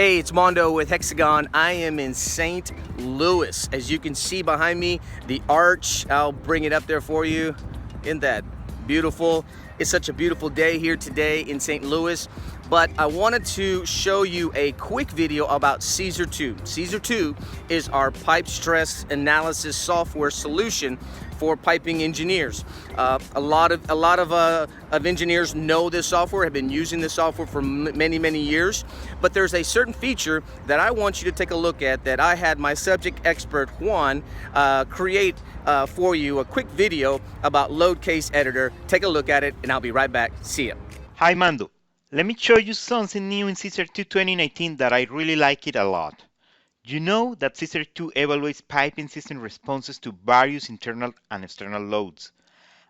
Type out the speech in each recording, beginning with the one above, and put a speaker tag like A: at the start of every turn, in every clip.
A: Hey, it's Mondo with Hexagon. I am in St. Louis. As you can see behind me, the arch, I'll bring it up there for you. Isn't that beautiful? It's such a beautiful day here today in St. Louis, but I wanted to show you a quick video about CAESARII. CAESARII is our pipe stress analysis software solution for piping engineers. A lot of engineers know this software, have been using this software for many years, but there's a certain feature that I want you to take a look at that I had my subject expert Juan create for you a quick video about Load Case Editor. Take a look at it and I'll be right back. See ya.
B: Hi Mando, let me show you something new in CAESARII 2019 that I really like it a lot. You know that CAESARII evaluates piping system responses to various internal and external loads.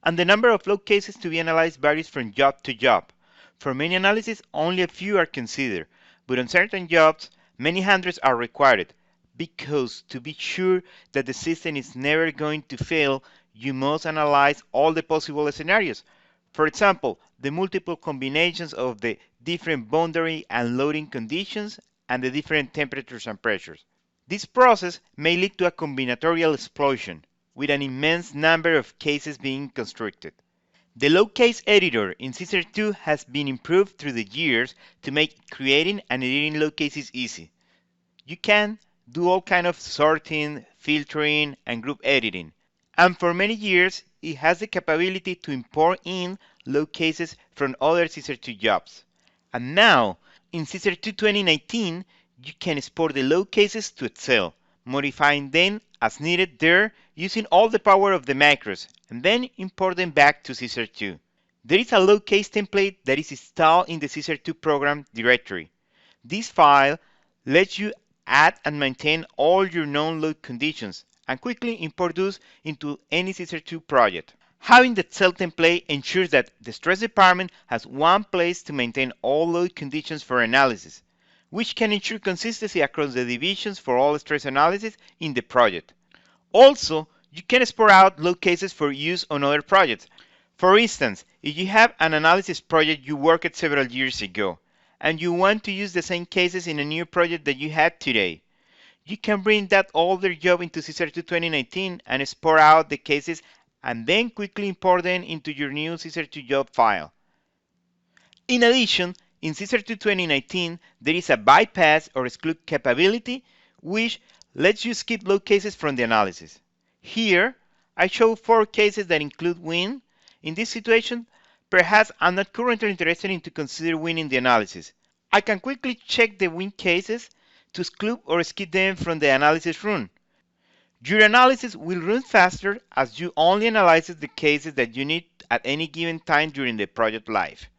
B: And the number of load cases to be analyzed varies from job to job. For many analyses, only a few are considered, but on certain jobs, many hundreds are required, because to be sure that the system is never going to fail, you must analyze all the possible scenarios. For example, the multiple combinations of the different boundary and loading conditions and the different temperatures and pressures. This process may lead to a combinatorial explosion, with an immense number of cases being constructed. The load case editor in CAESARII has been improved through the years to make creating and editing load cases easy. You can do all kinds of sorting, filtering, and group editing. And for many years, it has the capability to import in load cases from other CAESARII jobs. And now, in CAESARII 2019, you can export the load cases to Excel, modifying them as needed there using all the power of the macros, and then import them back to CAESARII. There is a load case template that is installed in the CAESARII program directory. This file lets you add and maintain all your known load conditions and quickly import those into any CAESARII project. Having the Excel template ensures that the stress department has one place to maintain all load conditions for analysis, which can ensure consistency across the divisions for all stress analysis in the project. Also, you can export out load cases for use on other projects. For instance, if you have an analysis project you worked several years ago, and you want to use the same cases in a new project that you have today, you can bring that older job into CAESARII 2019 and export out the cases and then quickly import them into your new CAESARII job file. In addition, in CAESARII 2019, there is a bypass or exclude capability which lets you skip load cases from the analysis. Here, I show 4 cases that include wind. In this situation, perhaps I'm not currently interested in to consider wind in the analysis. I can quickly check the wind cases to exclude or skip them from the analysis run. Your analysis will run faster as you only analyze the cases that you need at any given time during the project life.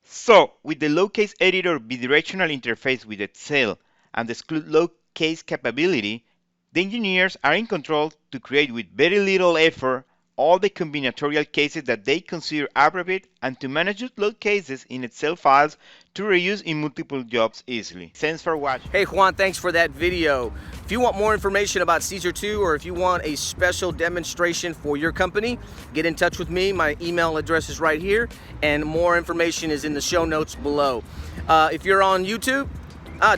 B: So, with the load case editor bidirectional interface with Excel and the exclude load case capability, the engineers are in control to create with very little effort all the combinatorial cases that they consider appropriate and to manage load cases in Excel files to reuse in multiple jobs easily. Thanks for watching.
A: Hey Juan, thanks for that video. If you want more information about CAESARII or if you want a special demonstration for your company, get in touch with me. My email address is right here and more information is in the show notes below. If you're on YouTube,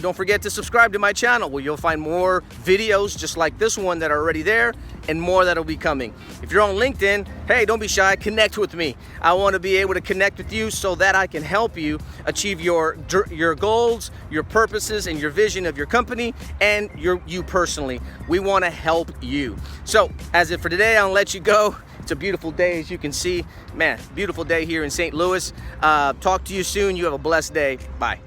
A: don't forget to subscribe to my channel where you'll find more videos just like this one that are already there and more that'll be coming. If you're on LinkedIn, hey, don't be shy, connect with me. I want to be able to connect with you so that I can help you achieve your goals, your purposes, and your vision of your company and you personally. We want to help you. So, as if for today, I'll let you go. It's a beautiful day, as you can see. Man, beautiful day here in St. Louis. Talk to you soon. You have a blessed day. Bye.